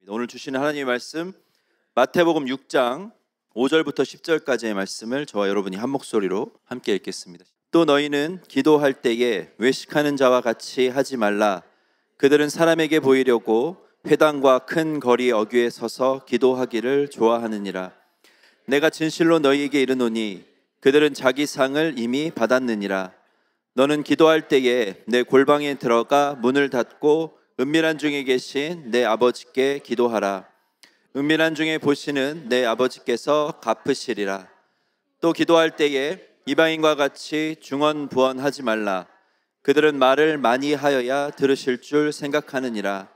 오늘 주시는 하나님의 말씀 마태복음 6장 5절부터 10절까지의 말씀을 저와 여러분이 한 목소리로 함께 읽겠습니다. 또 너희는 기도할 때에 외식하는 자와 같이 하지 말라. 그들은 사람에게 보이려고 회당과 큰 거리 어귀에 서서 기도하기를 좋아하느니라. 내가 진실로 너희에게 이르노니 그들은 자기 상을 이미 받았느니라. 너는 기도할 때에 내 골방에 들어가 문을 닫고 은밀한 중에 계신 내 아버지께 기도하라. 은밀한 중에 보시는 내 아버지께서 갚으시리라. 또 기도할 때에 이방인과 같이 중언부언하지 말라. 그들은 말을 많이 하여야 들으실 줄 생각하느니라.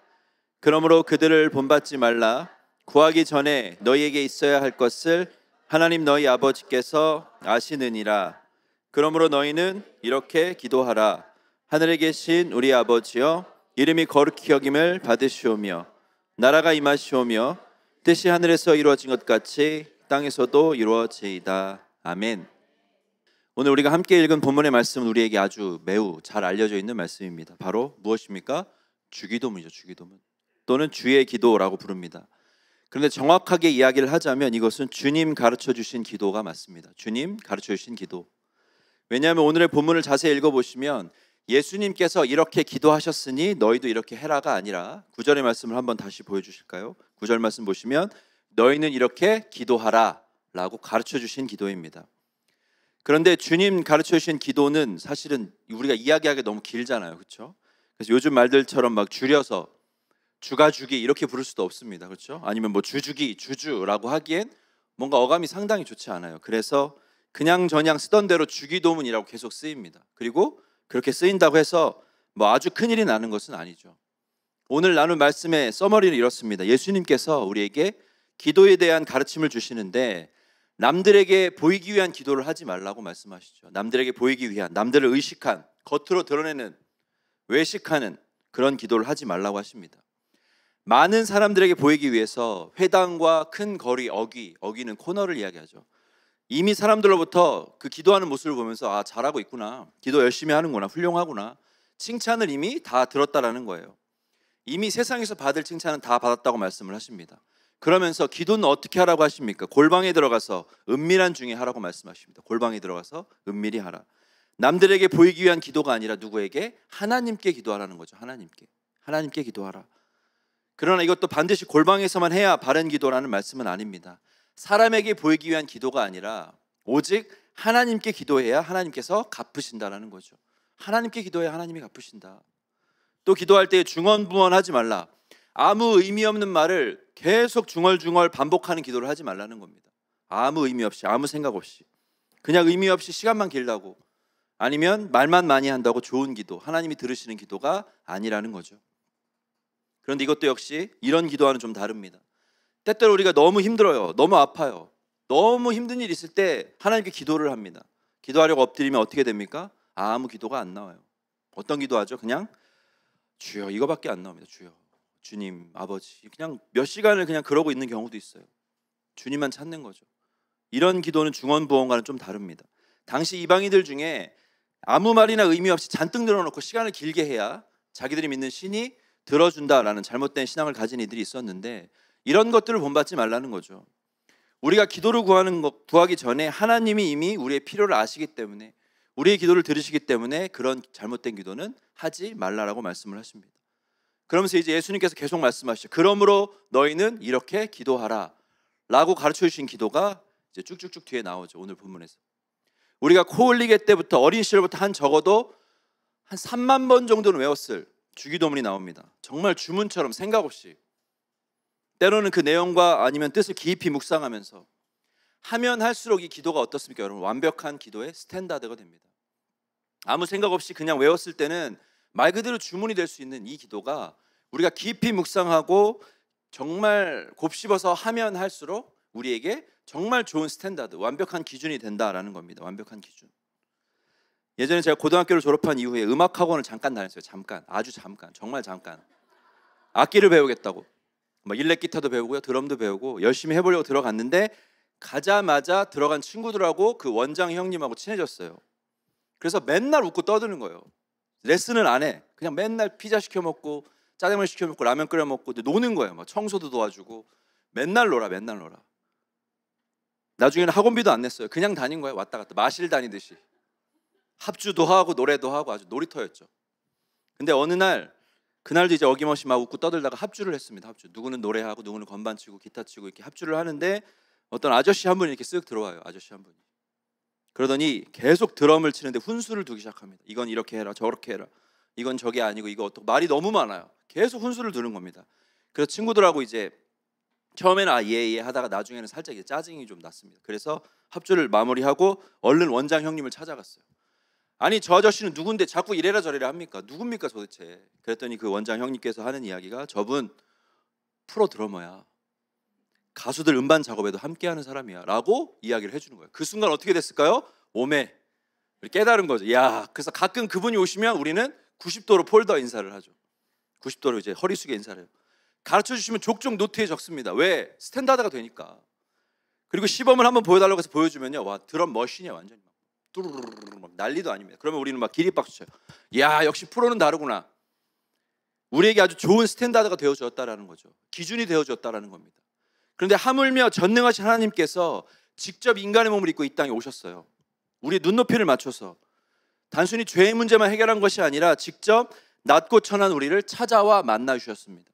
그러므로 그들을 본받지 말라. 구하기 전에 너희에게 있어야 할 것을 하나님 너희 아버지께서 아시느니라. 그러므로 너희는 이렇게 기도하라. 하늘에 계신 우리 아버지여, 이름이 거룩히 여김을 받으시오며 나라가 임하시오며 뜻이 하늘에서 이루어진 것 같이 땅에서도 이루어지이다. 아멘. 오늘 우리가 함께 읽은 본문의 말씀은 우리에게 아주 매우 잘 알려져 있는 말씀입니다. 바로 무엇입니까? 주기도문이죠. 주기도문 또는 주의 기도라고 부릅니다. 그런데 정확하게 이야기를 하자면 이것은 주님 가르쳐 주신 기도가 맞습니다. 주님 가르쳐 주신 기도. 왜냐하면 오늘의 본문을 자세히 읽어보시면 예수님께서 이렇게 기도하셨으니 너희도 이렇게 해라가 아니라 9절의 말씀을 한번 다시 보여주실까요? 9절 말씀 보시면 너희는 이렇게 기도하라 라고 가르쳐 주신 기도입니다. 그런데 주님 가르쳐 주신 기도는 사실은 우리가 이야기하기 너무 길잖아요. 그렇죠? 그래서 요즘 말들처럼 막 줄여서 주가 주기 이렇게 부를 수도 없습니다. 그렇죠? 아니면 뭐 주주기, 주주라고 하기엔 뭔가 어감이 상당히 좋지 않아요. 그래서 그냥 저냥 쓰던 대로 주기도문이라고 계속 쓰입니다. 그리고 그렇게 쓰인다고 해서 뭐 아주 큰일이 나는 것은 아니죠. 오늘 나눌 말씀의 서머리는 이렇습니다. 예수님께서 우리에게 기도에 대한 가르침을 주시는데 남들에게 보이기 위한 기도를 하지 말라고 말씀하시죠. 남들에게 보이기 위한, 남들을 의식한, 겉으로 드러내는, 외식하는 그런 기도를 하지 말라고 하십니다. 많은 사람들에게 보이기 위해서 회당과 큰 거리, 어귀는 코너를 이야기하죠. 이미 사람들로부터 그 기도하는 모습을 보면서 아, 잘하고 있구나, 기도 열심히 하는구나, 훌륭하구나, 칭찬을 이미 다 들었다라는 거예요. 이미 세상에서 받을 칭찬은 다 받았다고 말씀을 하십니다. 그러면서 기도는 어떻게 하라고 하십니까? 골방에 들어가서 은밀한 중에 하라고 말씀하십니다. 골방에 들어가서 은밀히 하라. 남들에게 보이기 위한 기도가 아니라 누구에게? 하나님께 기도하라는 거죠. 하나님께 기도하라. 그러나 이것도 반드시 골방에서만 해야 바른 기도라는 말씀은 아닙니다. 사람에게 보이기 위한 기도가 아니라 오직 하나님께 기도해야 하나님께서 갚으신다라는 거죠. 하나님께 기도해야 하나님이 갚으신다. 또 기도할 때 중언부언하지 말라. 아무 의미 없는 말을 계속 중얼중얼 반복하는 기도를 하지 말라는 겁니다. 아무 의미 없이, 아무 생각 없이, 그냥 의미 없이 시간만 길다고, 아니면 말만 많이 한다고 좋은 기도, 하나님이 들으시는 기도가 아니라는 거죠. 그런데 이것도 역시 이런 기도와는 좀 다릅니다. 때때로 우리가 너무 힘들어요, 너무 아파요, 너무 힘든 일 있을 때 하나님께 기도를 합니다. 기도하려고 엎드리면 어떻게 됩니까? 아무 기도가 안 나와요. 어떤 기도하죠? 그냥 주여, 이거밖에 안 나옵니다. 주여, 주님, 아버지, 그냥 몇 시간을 그냥 그러고 있는 경우도 있어요. 주님만 찾는 거죠. 이런 기도는 중언부언과는 좀 다릅니다. 당시 이방인들 중에 아무 말이나 의미 없이 잔뜩 늘어놓고 시간을 길게 해야 자기들이 믿는 신이 들어준다라는 잘못된 신앙을 가진 이들이 있었는데 이런 것들을 본받지 말라는 거죠. 우리가 기도를 구하기 전에 하나님이 이미 우리의 필요를 아시기 때문에, 우리의 기도를 들으시기 때문에 그런 잘못된 기도는 하지 말라라고 말씀을 하십니다. 그러면서 이제 예수님께서 계속 말씀하시죠. 그러므로 너희는 이렇게 기도하라 라고 가르쳐 주신 기도가 이제 쭉쭉쭉 뒤에 나오죠. 오늘 본문에서 우리가 코 흘리게 때부터, 어린 시절부터 적어도 한 3만 번 정도는 외웠을 주기도문이 나옵니다. 정말 주문처럼 생각 없이, 때로는 그 내용과 아니면 뜻을 깊이 묵상하면서 하면 할수록 이 기도가 어떻습니까? 여러분, 완벽한 기도의 스탠다드가 됩니다. 아무 생각 없이 그냥 외웠을 때는 말 그대로 주문이 될 수 있는 이 기도가 우리가 깊이 묵상하고 정말 곱씹어서 하면 할수록 우리에게 정말 좋은 스탠다드, 완벽한 기준이 된다라는 겁니다. 완벽한 기준. 예전에 제가 고등학교를 졸업한 이후에 음악학원을 잠깐 다녔어요. 아주 잠깐, 정말 잠깐. 악기를 배우겠다고 일렉 기타도 배우고요, 드럼도 배우고 열심히 해보려고 들어갔는데 가자마자 들어간 친구들하고 그 원장 형님하고 친해졌어요. 그래서 맨날 웃고 떠드는 거예요. 레슨을 안 해. 그냥 맨날 피자 시켜 먹고 짜장면 시켜 먹고 라면 끓여 먹고 노는 거예요. 막 청소도 도와주고 맨날 놀아. 나중에는 학원비도 안 냈어요. 그냥 다닌 거예요. 왔다 갔다 마실 다니듯이. 합주도 하고 노래도 하고 아주 놀이터였죠. 근데 어느 날 그날도 이제 어김없이 막 웃고 떠들다가 합주를 했습니다. 합주. 누구는 노래하고 누구는 건반 치고 기타 치고 이렇게 합주를 하는데 어떤 아저씨 한 분이 이렇게 쓱 들어와요. 아저씨 한 분이. 그러더니 계속 드럼을 치는데 훈수를 두기 시작합니다. 이건 이렇게 해라, 저렇게 해라. 이건 저게 아니고 이거 어떻게 말이 너무 많아요. 계속 훈수를 두는 겁니다. 그래서 친구들하고 이제 처음에는 예 하다가 나중에는 살짝 이제 짜증이 좀 났습니다. 그래서 합주를 마무리하고 얼른 원장 형님을 찾아갔어요. 아니 저 아저씨는 누군데 자꾸 이래라 저래라 합니까? 누굽니까 도대체? 그랬더니 그 원장 형님께서 하는 이야기가 저분 프로 드러머야. 가수들 음반 작업에도 함께하는 사람이야 라고 이야기를 해주는 거예요. 그 순간 어떻게 됐을까요? 몸에 깨달은 거죠. 야, 그래서 가끔 그분이 오시면 우리는 90도로 폴더 인사를 하죠. 90도로 이제 허리 숙여 인사를 해요. 가르쳐 주시면 족족 노트에 적습니다. 왜? 스탠다드가 되니까. 그리고 시범을 한번 보여달라고 해서 보여주면요, 와 드럼 머신이야. 완전히 막 뚜루루루루 막 난리도 아닙니다. 그러면 우리는 막 기립박수 쳐요. 야, 역시 프로는 다르구나. 우리에게 아주 좋은 스탠다드가 되어주었다라는 거죠. 기준이 되어주었다라는 겁니다. 그런데 하물며 전능하신 하나님께서 직접 인간의 몸을 입고 이 땅에 오셨어요. 우리의 눈높이를 맞춰서 단순히 죄의 문제만 해결한 것이 아니라 직접 낮고 천한 우리를 찾아와 만나 주셨습니다.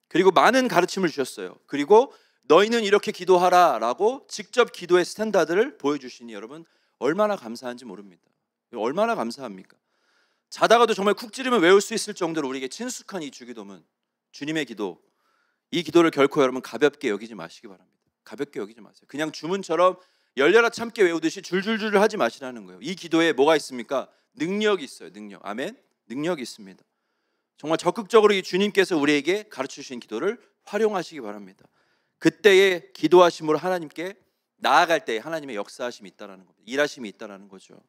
그리고 많은 가르침을 주셨어요. 그리고 너희는 이렇게 기도하라 라고 직접 기도의 스탠다드를 보여주시니 여러분 얼마나 감사한지 모릅니다. 얼마나 감사합니까? 자다가도 정말 쿡 찌르면 외울 수 있을 정도로 우리에게 친숙한 이 주기도문, 주님의 기도, 이 기도를 결코 여러분 가볍게 여기지 마시기 바랍니다. 가볍게 여기지 마세요. 그냥 주문처럼 열려라 참깨 외우듯이 줄줄줄 하지 마시라는 거예요. 이 기도에 뭐가 있습니까? 능력이 있어요. 능력. 아멘. 능력이 있습니다. 정말 적극적으로 이 주님께서 우리에게 가르치신 기도를 활용하시기 바랍니다. 그때의 기도하심으로 하나님께 나아갈 때에 하나님의 역사하심이 있다라는 겁니다. 일하심이 있다라는 거죠.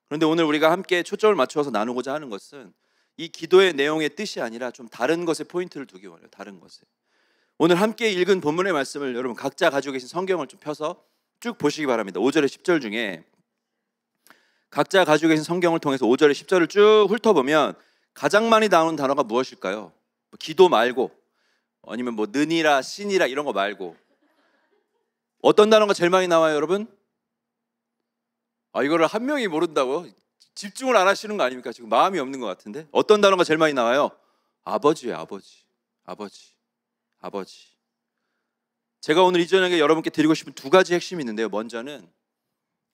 그런데 오늘 우리가 함께 초점을 맞춰서 나누고자 하는 것은 이 기도의 내용의 뜻이 아니라 좀 다른 것에 포인트를 두기 원해요. 다른 것에. 오늘 함께 읽은 본문의 말씀을 여러분 각자 가지고 계신 성경을 좀 펴서 쭉 보시기 바랍니다. 5절에 10절 중에 각자 가지고 계신 성경을 통해서 5절에 10절을 쭉 훑어보면 가장 많이 나오는 단어가 무엇일까요? 기도 말고 아니면 뭐 는이라 신이라 이런 거 말고 어떤 단어가 제일 많이 나와요, 여러분? 이거를 한 명이 모른다고? 집중을 안 하시는 거 아닙니까? 지금 마음이 없는 것 같은데 어떤 단어가 제일 많이 나와요? 아버지예요. 아버지. 제가 오늘 이 저녁에 여러분께 드리고 싶은 두 가지 핵심이 있는데요. 먼저는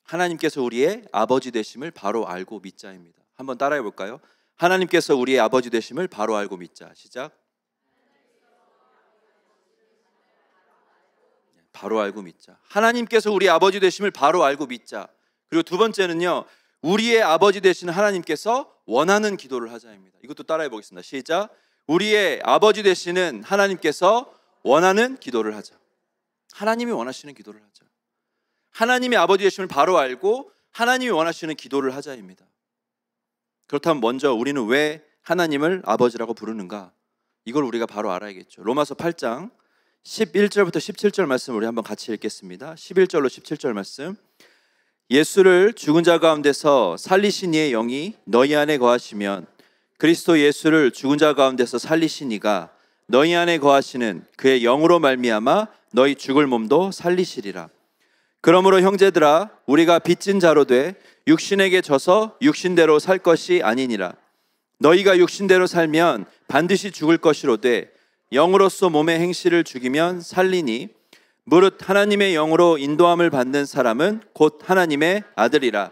하나님께서 우리의 아버지 되심을 바로 알고 믿자입니다. 한번 따라해 볼까요? 하나님께서 우리의 아버지 되심을 바로 알고 믿자. 시작. 바로 알고 믿자. 하나님께서 우리의 아버지 되심을 바로 알고 믿자. 그리고 두 번째는요, 우리의 아버지 되시는 하나님께서 원하는 기도를 하자입니다. 이것도 따라해 보겠습니다. 시작. 우리의 아버지 되시는 하나님께서 원하는 기도를 하자. 하나님이 원하시는 기도를 하자. 하나님의 아버지 되심을 바로 알고 하나님이 원하시는 기도를 하자입니다. 그렇다면 먼저 우리는 왜 하나님을 아버지라고 부르는가? 이걸 우리가 바로 알아야겠죠. 로마서 8장 11절부터 17절 말씀 우리 한번 같이 읽겠습니다. 11절로 17절 말씀. 예수를 죽은 자 가운데서 살리신 이의 영이 너희 안에 거하시면 그리스도 예수를 죽은 자 가운데서 살리신 이가 너희 안에 거하시는 그의 영으로 말미암아 너희 죽을 몸도 살리시리라. 그러므로 형제들아 우리가 빚진 자로 돼 육신에게 져서 육신대로 살 것이 아니니라. 너희가 육신대로 살면 반드시 죽을 것이로되 영으로서 몸의 행실을 죽이면 살리니 무릇 하나님의 영으로 인도함을 받는 사람은 곧 하나님의 아들이라.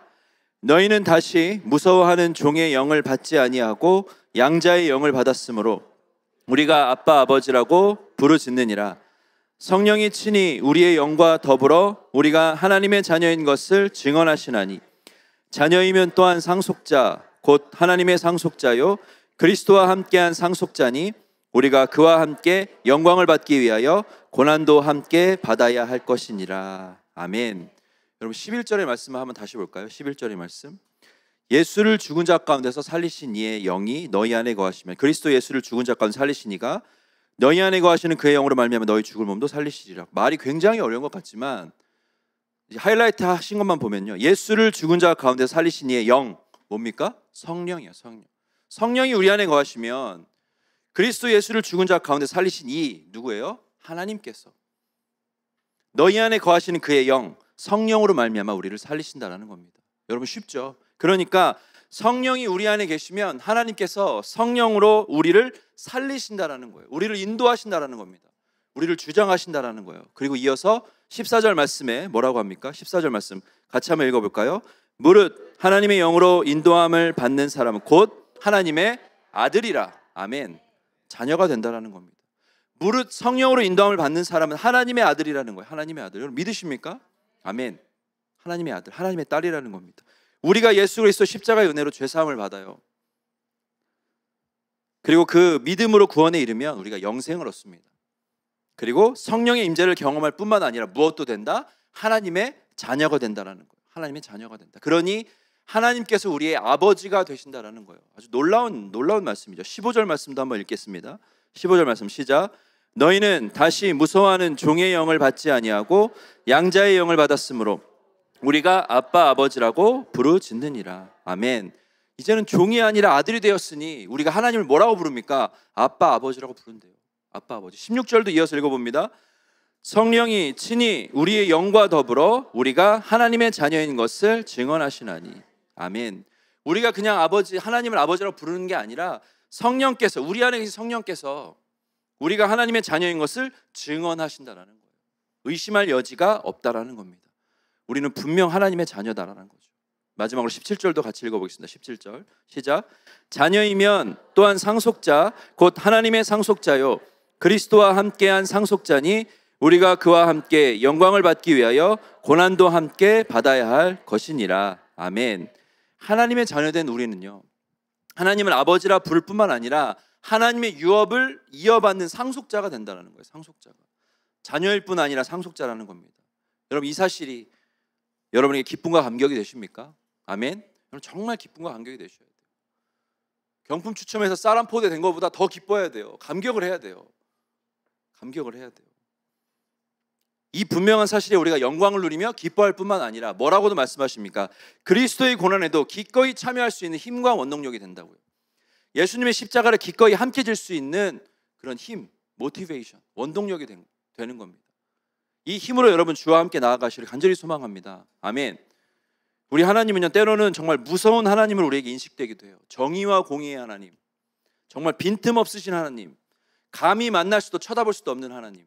너희는 다시 무서워하는 종의 영을 받지 아니하고 양자의 영을 받았으므로 우리가 아빠 아버지라고 부르짖느니라. 성령이 친히 우리의 영과 더불어 우리가 하나님의 자녀인 것을 증언하시나니 자녀이면 또한 상속자 곧 하나님의 상속자요 그리스도와 함께한 상속자니 우리가 그와 함께 영광을 받기 위하여 고난도 함께 받아야 할 것이니라. 아멘. 여러분 11절의 말씀을 한번 다시 볼까요? 11절의 말씀. 예수를 죽은 자 가운데서 살리신 이의 영이 너희 안에 거하시면 그리스도 예수를 죽은 자 가운데 살리신 이가 너희 안에 거하시는 그의 영으로 말미암아 너희 죽을 몸도 살리시리라. 말이 굉장히 어려운 것 같지만 하이라이트 하신 것만 보면요, 예수를 죽은 자 가운데 살리신 이의 영 뭡니까? 성령이에요. 성령이 우리 안에 거하시면 그리스도 예수를 죽은 자 가운데 살리신 이 누구예요? 하나님께서. 너희 안에 거하시는 그의 영, 성령으로 말미암아 우리를 살리신다라는 겁니다. 여러분 쉽죠? 그러니까 성령이 우리 안에 계시면 하나님께서 성령으로 우리를 살리신다라는 거예요. 우리를 인도하신다라는 겁니다. 우리를 주장하신다라는 거예요. 그리고 이어서 14절 말씀에 뭐라고 합니까? 14절 말씀 같이 한번 읽어볼까요? 무릇 하나님의 영으로 인도함을 받는 사람은 곧 하나님의 아들이라. 아멘. 자녀가 된다라는 겁니다. 무릇 성령으로 인도함을 받는 사람은 하나님의 아들이라는 거예요. 하나님의 아들. 여러분 믿으십니까? 아멘. 하나님의 아들, 하나님의 딸이라는 겁니다. 우리가 예수 그리스도 십자가의 은혜로 죄사함을 받아요. 그리고 그 믿음으로 구원에 이르면 우리가 영생을 얻습니다. 그리고 성령의 임재를 경험할 뿐만 아니라 무엇도 된다? 하나님의 자녀가 된다라는 거예요. 하나님의 자녀가 된다. 그러니 하나님께서 우리의 아버지가 되신다라는 거예요. 아주 놀라운 말씀이죠. 15절 말씀도 한번 읽겠습니다. 15절 말씀 시작. 너희는 다시 무서워하는 종의 영을 받지 아니하고 양자의 영을 받았으므로 우리가 아빠 아버지라고 부르짖느니라. 아멘. 이제는 종이 아니라 아들이 되었으니 우리가 하나님을 뭐라고 부릅니까? 아빠 아버지라고 부른대요. 아빠 아버지. 16절도 이어서 읽어봅니다. 성령이 친히 우리의 영과 더불어 우리가 하나님의 자녀인 것을 증언하시나니. 아멘. 우리가 그냥 아버지, 하나님을 아버지라고 부르는 게 아니라 성령께서, 우리 안에 계신 성령께서 우리가 하나님의 자녀인 것을 증언하신다라는 거예요. 의심할 여지가 없다라는 겁니다. 우리는 분명 하나님의 자녀다라는 거죠. 마지막으로 17절도 같이 읽어보겠습니다. 17절 시작. 자녀이면 또한 상속자 곧 하나님의 상속자요 그리스도와 함께한 상속자니 우리가 그와 함께 영광을 받기 위하여 고난도 함께 받아야 할 것이니라. 아멘. 하나님의 자녀된 우리는요, 하나님을 아버지라 부를 뿐만 아니라 하나님의 유업을 이어받는 상속자가 된다는 거예요. 상속자가. 자녀일 뿐 아니라 상속자라는 겁니다. 여러분 이 사실이 여러분에게 기쁨과 감격이 되십니까? 아멘. 여러분 정말 기쁨과 감격이 되셔야 돼요. 경품 추첨해서 쌀 한 포대 된 것보다 더 기뻐야 돼요. 감격을 해야 돼요. 감격을 해야 돼요. 이 분명한 사실에 우리가 영광을 누리며 기뻐할 뿐만 아니라 뭐라고도 말씀하십니까? 그리스도의 고난에도 기꺼이 참여할 수 있는 힘과 원동력이 된다고요. 예수님의 십자가를 기꺼이 함께 질 수 있는 그런 힘, 모티베이션, 원동력이 되는 겁니다. 이 힘으로 여러분 주와 함께 나아가시를 간절히 소망합니다. 아멘. 우리 하나님은요 때로는 정말 무서운 하나님을 우리에게 인식되기도 해요. 정의와 공의의 하나님, 정말 빈틈없으신 하나님, 감히 만날 수도 쳐다볼 수도 없는 하나님,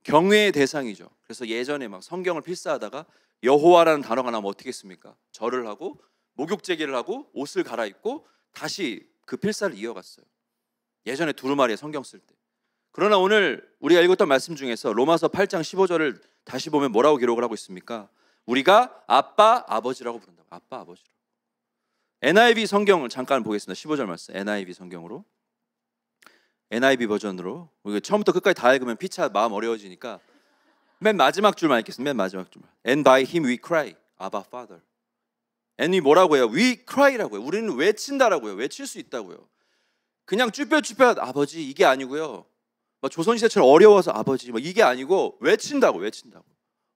경외의 대상이죠. 그래서 예전에 막 성경을 필사하다가 여호와라는 단어가 나오면 어떻게 했습니까? 절을 하고 목욕제기를 하고 옷을 갈아입고 다시 그 필사를 이어갔어요. 예전에 두루마리에 성경 쓸 때. 그러나 오늘 우리가 읽었던 말씀 중에서 로마서 8장 15절을 다시 보면 뭐라고 기록을 하고 있습니까? 우리가 아빠 아버지라고 부른다고. 아빠 아버지라고. NIV 성경을 잠깐 보겠습니다. 15절 말씀 NIV 성경으로, NIV 버전으로. 우리가 처음부터 끝까지 다 읽으면 피차 마음 어려워지니까 맨 마지막 줄만 읽겠습니다. 맨 마지막 줄만. And by him we cry, Abba Father. And이 뭐라고 해요? We cry라고요. 우리는 외친다라고요. 외칠 수 있다고요. 그냥 쭈뼛쭈뼛 아버지 이게 아니고요. 막 조선시대처럼 어려워서 아버지 막 이게 아니고 외친다고.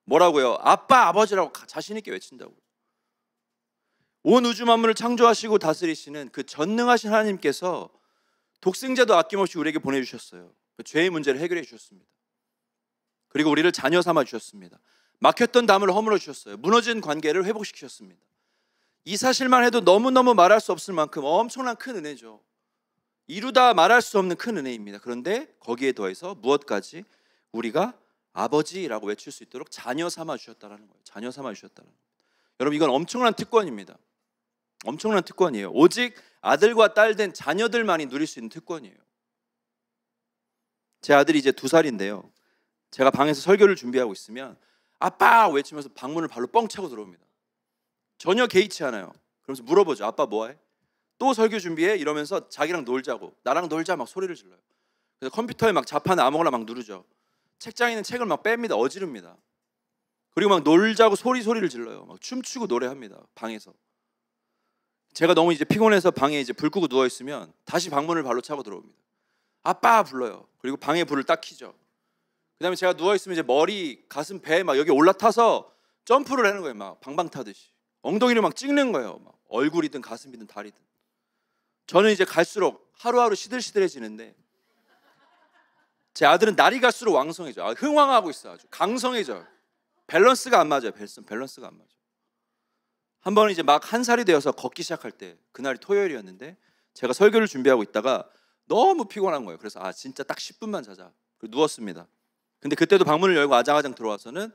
뭐라고요? 아빠 아버지라고 자신 있게 외친다고. 온 우주 만물을 창조하시고 다스리시는 그 전능하신 하나님께서 독생자도 아낌없이 우리에게 보내주셨어요. 그 죄의 문제를 해결해 주셨습니다. 그리고 우리를 자녀 삼아 주셨습니다. 막혔던 담을 허물어 주셨어요. 무너진 관계를 회복시키셨습니다. 이 사실만 해도 너무너무 말할 수 없을 만큼 엄청난 큰 은혜죠. 이루다 말할 수 없는 큰 은혜입니다. 그런데 거기에 더해서 무엇까지 우리가 아버지라고 외칠 수 있도록 자녀 삼아 주셨다는 거예요. 자녀 삼아 주셨다는 거예요. 여러분 이건 엄청난 특권입니다. 엄청난 특권이에요. 오직 아들과 딸 된 자녀들만이 누릴 수 있는 특권이에요. 제 아들이 이제 2살인데요. 제가 방에서 설교를 준비하고 있으면 아빠 외치면서 방문을 발로 뻥 차고 들어옵니다. 전혀 개의치 않아요. 그러면서 물어보죠. 아빠 뭐해? 또 설교 준비해? 이러면서 자기랑 놀자고, 나랑 놀자 막 소리를 질러요. 그래서 컴퓨터에 막 자판에 아무거나 막 누르죠. 책장에 있는 책을 막 뺍니다. 어지릅니다. 그리고 막 놀자고 소리를 질러요. 막 춤추고 노래합니다. 방에서. 제가 너무 이제 피곤해서 방에 이제 불 끄고 누워 있으면 다시 방문을 발로 차고 들어옵니다. 아빠 불러요. 그리고 방에 불을 딱 켜죠. 그다음에 제가 누워 있으면 이제 머리, 가슴, 배 막 여기 올라타서 점프를 하는 거예요. 막 방방 타듯이. 엉덩이를 막 찍는 거예요. 막 얼굴이든 가슴이든 다리든. 저는 이제 갈수록 하루하루 시들시들해지는데 제 아들은 날이 갈수록 왕성해져요. 흥왕하고 있어요. 아주 강성해져요. 밸런스가 안 맞아요. 밸런스가 안 맞아요. 한 번은 이제 막 1살이 되어서 걷기 시작할 때, 그날이 토요일이었는데 제가 설교를 준비하고 있다가 너무 피곤한 거예요. 그래서 진짜 딱 10분만 자자. 그리고 누웠습니다. 근데 그때도 방문을 열고 아장아장 들어와서는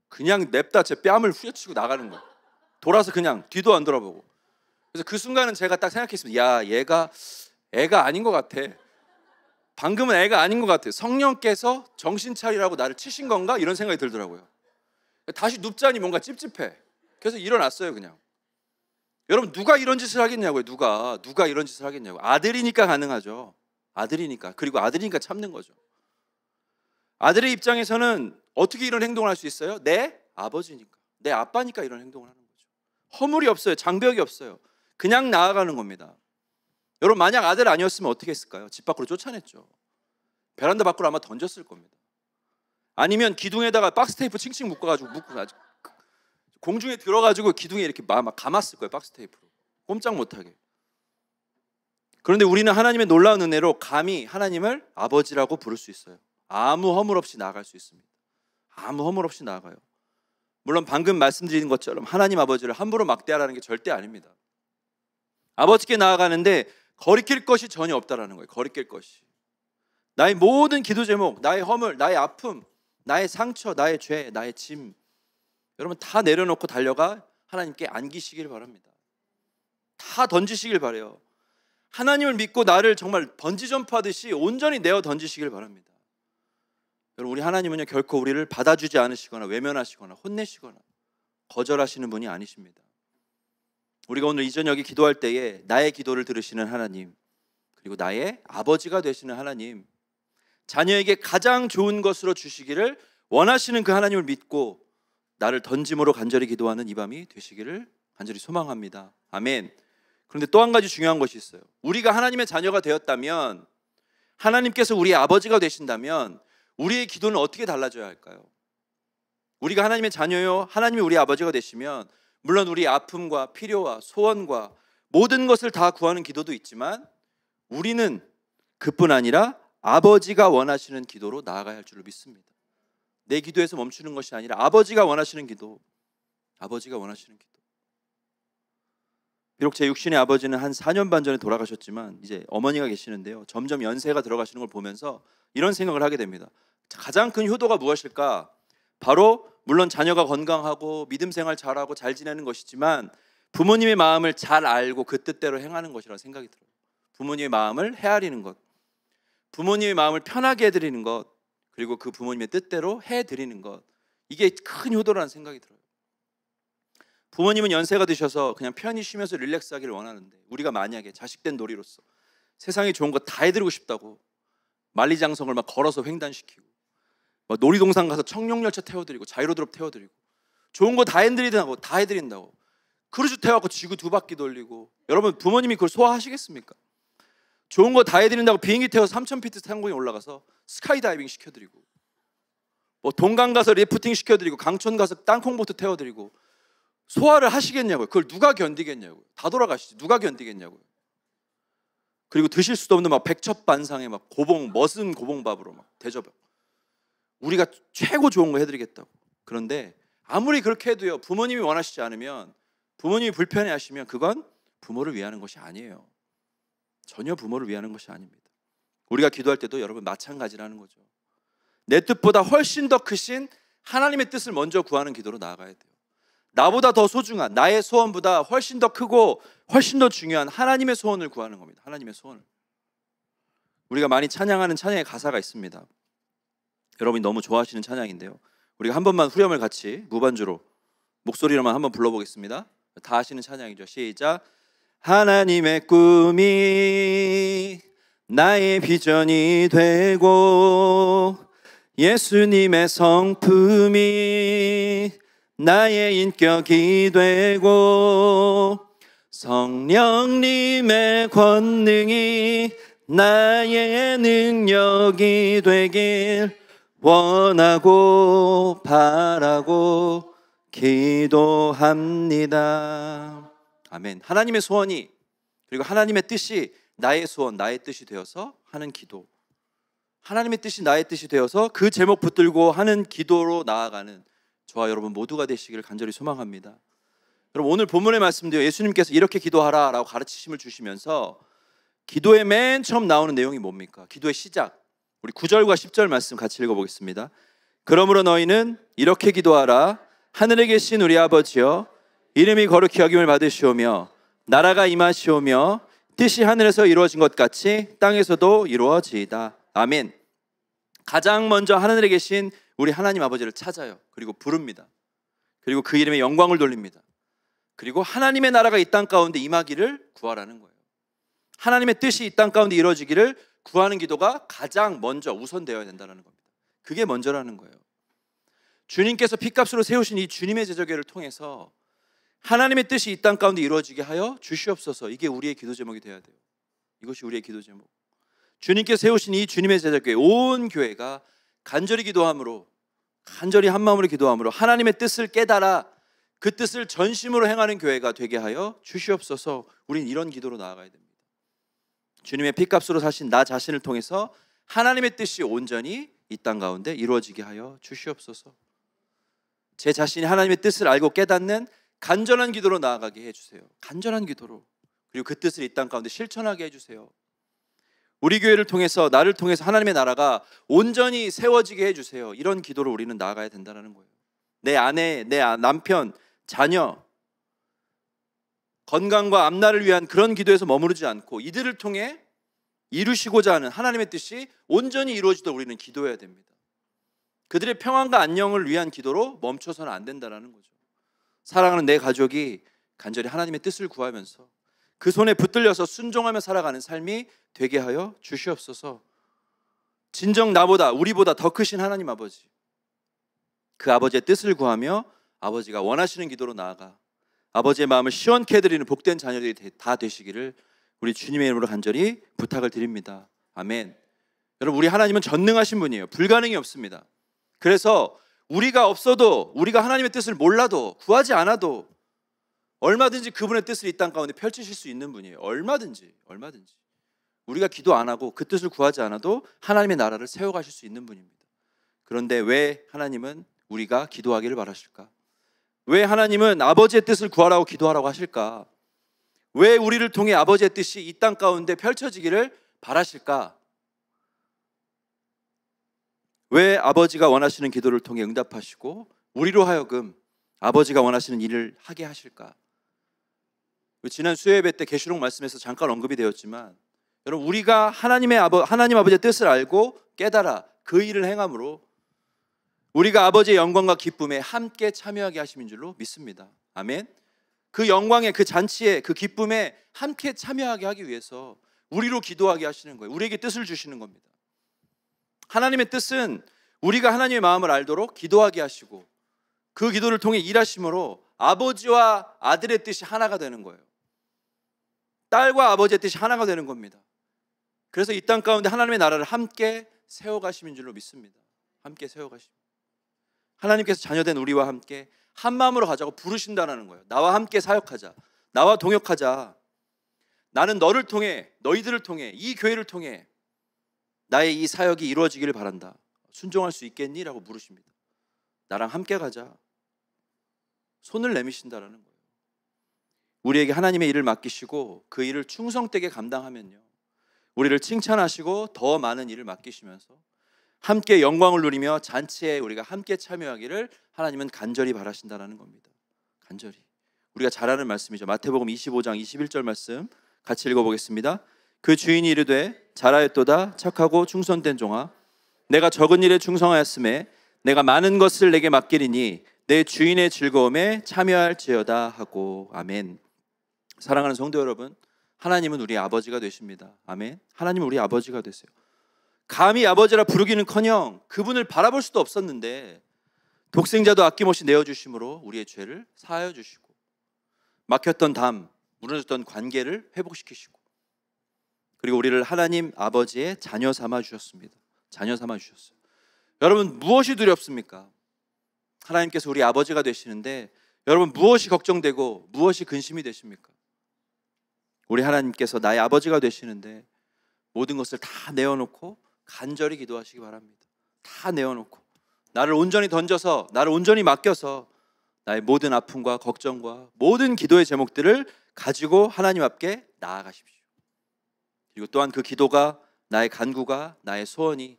그냥 냅다 제 뺨을 후려치고 나가는 거예요. 돌아서 그냥 뒤도 안 돌아보고. 그래서 그 순간은 제가 딱 생각했습니다. 야, 얘가 애가 아닌 것 같아. 방금은 애가 아닌 것 같아. 성령께서 정신 차리라고 나를 치신 건가? 이런 생각이 들더라고요. 다시 눕자니 뭔가 찝찝해. 그래서 일어났어요. 그냥. 여러분, 누가 이런 짓을 하겠냐고요. 누가 이런 짓을 하겠냐고. 아들이니까 가능하죠. 아들이니까. 그리고 아들이니까 참는 거죠. 아들의 입장에서는 어떻게 이런 행동을 할 수 있어요? 내 아버지니까, 내 아빠니까 이런 행동을 하는 거죠. 허물이 없어요. 장벽이 없어요. 그냥 나아가는 겁니다. 여러분, 만약 아들 아니었으면 어떻게 했을까요? 집 밖으로 쫓아냈죠. 베란다 밖으로 아마 던졌을 겁니다. 아니면 기둥에다가 박스 테이프 칭칭 묶어가지고 공중에 들어가지고 기둥에 이렇게 막 감았을 거예요. 박스 테이프로 꼼짝 못하게. 그런데 우리는 하나님의 놀라운 은혜로 감히 하나님을 아버지라고 부를 수 있어요. 아무 허물 없이 나아갈 수 있습니다. 아무 허물 없이 나아가요. 물론 방금 말씀드린 것처럼 하나님 아버지를 함부로 막대하라는 게 절대 아닙니다. 아버지께 나아가는데 거리낄 것이 전혀 없다라는 거예요. 거리낄 것이. 나의 모든 기도 제목, 나의 허물, 나의 아픔, 나의 상처, 나의 죄, 나의 짐, 여러분 다 내려놓고 달려가 하나님께 안기시길 바랍니다. 다 던지시길 바라요. 하나님을 믿고 나를 정말 번지 점프하듯이 온전히 내어 던지시길 바랍니다. 여러분, 우리 하나님은요 결코 우리를 받아주지 않으시거나 외면하시거나 혼내시거나 거절하시는 분이 아니십니다. 우리가 오늘 이 저녁에 기도할 때에 나의 기도를 들으시는 하나님, 그리고 나의 아버지가 되시는 하나님, 자녀에게 가장 좋은 것으로 주시기를 원하시는 그 하나님을 믿고 나를 던짐으로 간절히 기도하는 이 밤이 되시기를 간절히 소망합니다. 아멘. 그런데 또 한 가지 중요한 것이 있어요. 우리가 하나님의 자녀가 되었다면, 하나님께서 우리의 아버지가 되신다면 우리의 기도는 어떻게 달라져야 할까요? 우리가 하나님의 자녀요, 하나님이 우리 아버지가 되시면 물론 우리의 아픔과 필요와 소원과 모든 것을 다 구하는 기도도 있지만 우리는 그뿐 아니라 아버지가 원하시는 기도로 나아가야 할 줄로 믿습니다. 내 기도에서 멈추는 것이 아니라 아버지가 원하시는 기도, 아버지가 원하시는 기도. 비록 제 육신의 아버지는 한 4년 반 전에 돌아가셨지만 이제 어머니가 계시는데요, 점점 연세가 들어가시는 걸 보면서 이런 생각을 하게 됩니다. 가장 큰 효도가 무엇일까? 바로 물론 자녀가 건강하고 믿음 생활 잘하고 잘 지내는 것이지만 부모님의 마음을 잘 알고 그 뜻대로 행하는 것이라는 생각이 들어요. 부모님의 마음을 헤아리는 것, 부모님의 마음을 편하게 해드리는 것, 그리고 그 부모님의 뜻대로 해드리는 것, 이게 큰 효도라는 생각이 들어요. 부모님은 연세가 드셔서 그냥 편히 쉬면서 릴렉스하기를 원하는데 우리가 만약에 자식된 놀이로서 세상에 좋은 거 다 해드리고 싶다고 만리장성을 막 걸어서 횡단시키고 막 놀이동산 가서 청룡열차 태워드리고 자이로드롭 태워드리고 좋은 거 다 해드린다고 크루즈 태워갖고 지구 2바퀴 돌리고, 여러분 부모님이 그걸 소화하시겠습니까? 좋은 거 다 해드린다고 비행기 태워서 3000피트 상공에 올라가서 스카이다이빙 시켜드리고, 뭐 동강 가서 리프팅 시켜드리고, 강촌 가서 땅콩보트 태워드리고, 소화를 하시겠냐고요. 그걸 누가 견디겠냐고요. 다 돌아가시지 누가 견디겠냐고요. 그리고 드실 수도 없는 막 백첩반상에 막 멋은 고봉밥으로 막 대접을, 우리가 최고 좋은 거 해드리겠다고. 그런데 아무리 그렇게 해도요, 부모님이 원하시지 않으면, 부모님이 불편해하시면 그건 부모를 위하는 것이 아니에요. 전혀 부모를 위하는 것이 아닙니다. 우리가 기도할 때도 여러분 마찬가지라는 거죠. 내 뜻보다 훨씬 더 크신 하나님의 뜻을 먼저 구하는 기도로 나아가야 돼요. 나보다 더 소중한, 나의 소원보다 훨씬 더 크고 훨씬 더 중요한 하나님의 소원을 구하는 겁니다. 하나님의 소원을. 우리가 많이 찬양하는 찬양의 가사가 있습니다. 여러분이 너무 좋아하시는 찬양인데요, 우리가 한 번만 후렴을 같이 무반주로 목소리로만 한번 불러보겠습니다. 다 아시는 찬양이죠. 시작. 하나님의 꿈이 나의 비전이 되고 예수님의 성품이 나의 인격이 되고 성령님의 권능이 나의 능력이 되길 원하고 바라고 기도합니다. 아멘. 하나님의 소원이, 그리고 하나님의 뜻이 나의 소원, 나의 뜻이 되어서 하는 기도, 하나님의 뜻이 나의 뜻이 되어서 그 제목 붙들고 하는 기도로 나아가는 저와 여러분 모두가 되시기를 간절히 소망합니다. 여러분, 오늘 본문의 말씀도요, 예수님께서 이렇게 기도하라 라고 가르치심을 주시면서 기도의 맨 처음 나오는 내용이 뭡니까? 기도의 시작, 우리 9절과 10절 말씀 같이 읽어보겠습니다. 그러므로 너희는 이렇게 기도하라. 하늘에 계신 우리 아버지여, 이름이 거룩히 여김을 받으시오며 나라가 임하시오며 뜻이 하늘에서 이루어진 것 같이 땅에서도 이루어지이다. 아멘. 가장 먼저 하늘에 계신 우리 하나님 아버지를 찾아요. 그리고 부릅니다. 그리고 그 이름에 영광을 돌립니다. 그리고 하나님의 나라가 이 땅 가운데 임하기를 구하라는 거예요. 하나님의 뜻이 이 땅 가운데 이루어지기를 구하는 기도가 가장 먼저 우선되어야 된다는 겁니다. 그게 먼저라는 거예요. 주님께서 핏값으로 세우신 이 주님의 제자교회를 통해서 하나님의 뜻이 이 땅 가운데 이루어지게 하여 주시옵소서. 이게 우리의 기도 제목이 되어야 돼요. 이것이 우리의 기도 제목. 주님께서 세우신 이 주님의 제자교회, 온 교회가 간절히 기도함으로, 간절히 한마음으로 기도함으로 하나님의 뜻을 깨달아 그 뜻을 전심으로 행하는 교회가 되게 하여 주시옵소서. 우린 이런 기도로 나아가야 됩니다. 주님의 핏값으로 사신 나 자신을 통해서 하나님의 뜻이 온전히 이 땅 가운데 이루어지게 하여 주시옵소서. 제 자신이 하나님의 뜻을 알고 깨닫는 간절한 기도로 나아가게 해주세요. 간절한 기도로. 그리고 그 뜻을 이 땅 가운데 실천하게 해주세요. 우리 교회를 통해서, 나를 통해서 하나님의 나라가 온전히 세워지게 해주세요. 이런 기도로 우리는 나아가야 된다는 거예요. 내 아내, 내 남편, 자녀, 건강과 앞날을 위한 그런 기도에서 머무르지 않고 이들을 통해 이루시고자 하는 하나님의 뜻이 온전히 이루어지도록 우리는 기도해야 됩니다. 그들의 평안과 안녕을 위한 기도로 멈춰서는 안 된다는 거죠. 사랑하는 내 가족이 간절히 하나님의 뜻을 구하면서 그 손에 붙들려서 순종하며 살아가는 삶이 되게 하여 주시옵소서. 진정 나보다, 우리보다 더 크신 하나님 아버지, 그 아버지의 뜻을 구하며 아버지가 원하시는 기도로 나아가 아버지의 마음을 시원케 해드리는 복된 자녀들이 다 되시기를 우리 주님의 이름으로 간절히 부탁을 드립니다. 아멘. 여러분, 우리 하나님은 전능하신 분이에요. 불가능이 없습니다. 그래서 우리가 없어도, 우리가 하나님의 뜻을 몰라도, 구하지 않아도 얼마든지 그분의 뜻을 이 땅 가운데 펼치실 수 있는 분이에요. 얼마든지. 우리가 기도 안 하고 그 뜻을 구하지 않아도 하나님의 나라를 세워가실 수 있는 분입니다. 그런데 왜 하나님은 우리가 기도하기를 바라실까? 왜 하나님은 아버지의 뜻을 구하라고 기도하라고 하실까? 왜 우리를 통해 아버지의 뜻이 이 땅 가운데 펼쳐지기를 바라실까? 왜 아버지가 원하시는 기도를 통해 응답하시고 우리로 하여금 아버지가 원하시는 일을 하게 하실까? 지난 수요예배 때 계시록 말씀에서 잠깐 언급이 되었지만, 여러분, 우리가 하나님 아버지의 뜻을 알고 깨달아 그 일을 행함으로 우리가 아버지의 영광과 기쁨에 함께 참여하게 하심인 줄로 믿습니다. 아멘. 그 영광의, 그 잔치에, 그 기쁨에 함께 참여하게 하기 위해서 우리로 기도하게 하시는 거예요. 우리에게 뜻을 주시는 겁니다. 하나님의 뜻은 우리가 하나님의 마음을 알도록 기도하게 하시고 그 기도를 통해 일하심으로 아버지와 아들의 뜻이 하나가 되는 거예요. 딸과 아버지의 뜻이 하나가 되는 겁니다. 그래서 이 땅 가운데 하나님의 나라를 함께 세워가심인 줄로 믿습니다. 함께 세워가심. 하나님께서 자녀된 우리와 함께 한 마음으로 가자고 부르신다는 거예요. 나와 함께 사역하자. 나와 동역하자. 나는 너를 통해, 너희들을 통해, 이 교회를 통해 나의 이 사역이 이루어지기를 바란다. 순종할 수 있겠니? 라고 물으십니다. 나랑 함께 가자. 손을 내미신다는 거예요. 우리에게 하나님의 일을 맡기시고 그 일을 충성되게 감당하면요, 우리를 칭찬하시고 더 많은 일을 맡기시면서 함께 영광을 누리며 잔치에 우리가 함께 참여하기를 하나님은 간절히 바라신다는 겁니다. 간절히. 우리가 잘 아는 말씀이죠. 마태복음 25장 21절 말씀 같이 읽어보겠습니다. 그 주인이 이르되 잘하였도다 착하고 충성된 종아, 내가 적은 일에 충성하였음에 내가 많은 것을 내게 맡기리니 내 주인의 즐거움에 참여할지어다 하고. 아멘. 사랑하는 성도 여러분, 하나님은 우리 아버지가 되십니다. 아멘. 하나님은 우리 아버지가 되세요. 감히 아버지라 부르기는커녕 그분을 바라볼 수도 없었는데 독생자도 아낌없이 내어주심으로 우리의 죄를 사하여 주시고 막혔던 담, 무너졌던 관계를 회복시키시고 그리고 우리를 하나님 아버지의 자녀 삼아 주셨습니다. 자녀 삼아 주셨어요. 여러분, 무엇이 두렵습니까? 하나님께서 우리 아버지가 되시는데 여러분, 무엇이 걱정되고 무엇이 근심이 되십니까? 우리 하나님께서 나의 아버지가 되시는데 모든 것을 다 내어놓고 간절히 기도하시기 바랍니다. 다 내어놓고 나를 온전히 던져서, 나를 온전히 맡겨서 나의 모든 아픔과 걱정과 모든 기도의 제목들을 가지고 하나님 앞에 나아가십시오. 그리고 또한 그 기도가, 나의 간구가, 나의 소원이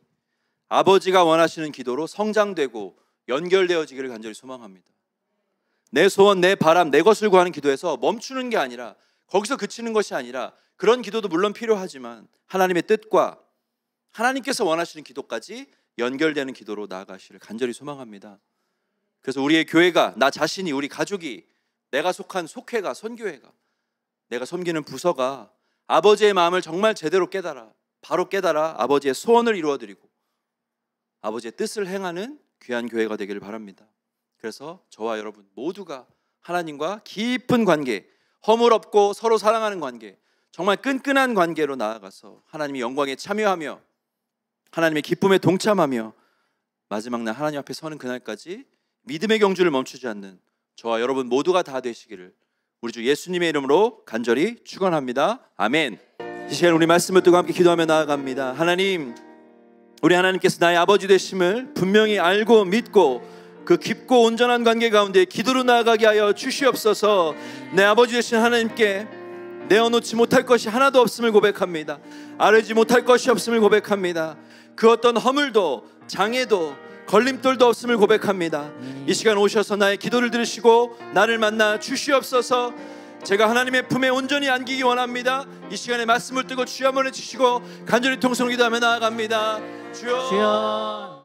아버지가 원하시는 기도로 성장되고 연결되어지기를 간절히 소망합니다. 내 소원, 내 바람, 내 것을 구하는 기도에서 멈추는 게 아니라, 거기서 그치는 것이 아니라, 그런 기도도 물론 필요하지만 하나님의 뜻과 하나님께서 원하시는 기도까지 연결되는 기도로 나아가시를 간절히 소망합니다. 그래서 우리의 교회가, 나 자신이, 우리 가족이, 내가 속한 속회가, 선교회가, 내가 섬기는 부서가 아버지의 마음을 정말 제대로 깨달아, 바로 깨달아 아버지의 소원을 이루어드리고 아버지의 뜻을 행하는 귀한 교회가 되기를 바랍니다. 그래서 저와 여러분 모두가 하나님과 깊은 관계, 허물없고 서로 사랑하는 관계, 정말 끈끈한 관계로 나아가서 하나님의 영광에 참여하며 하나님의 기쁨에 동참하며 마지막 날 하나님 앞에 서는 그날까지 믿음의 경주를 멈추지 않는 저와 여러분 모두가 다 되시기를 우리 주 예수님의 이름으로 간절히 축원합니다. 아멘. 이 시간 우리 말씀을 듣고 함께 기도하며 나아갑니다. 하나님, 우리 하나님께서 나의 아버지 되심을 분명히 알고 믿고 그 깊고 온전한 관계 가운데 기도로 나아가게 하여 주시옵소서. 내 아버지 되신 하나님께 내어놓지 못할 것이 하나도 없음을 고백합니다. 아뢰지 못할 것이 없음을 고백합니다. 그 어떤 허물도 장애도 걸림돌도 없음을 고백합니다. 이 시간 오셔서 나의 기도를 들으시고 나를 만나 주시옵소서. 제가 하나님의 품에 온전히 안기기 원합니다. 이 시간에 말씀을 뜨고 주여 한번 해주시고 간절히 통성으로 기도하며 나아갑니다. 주여.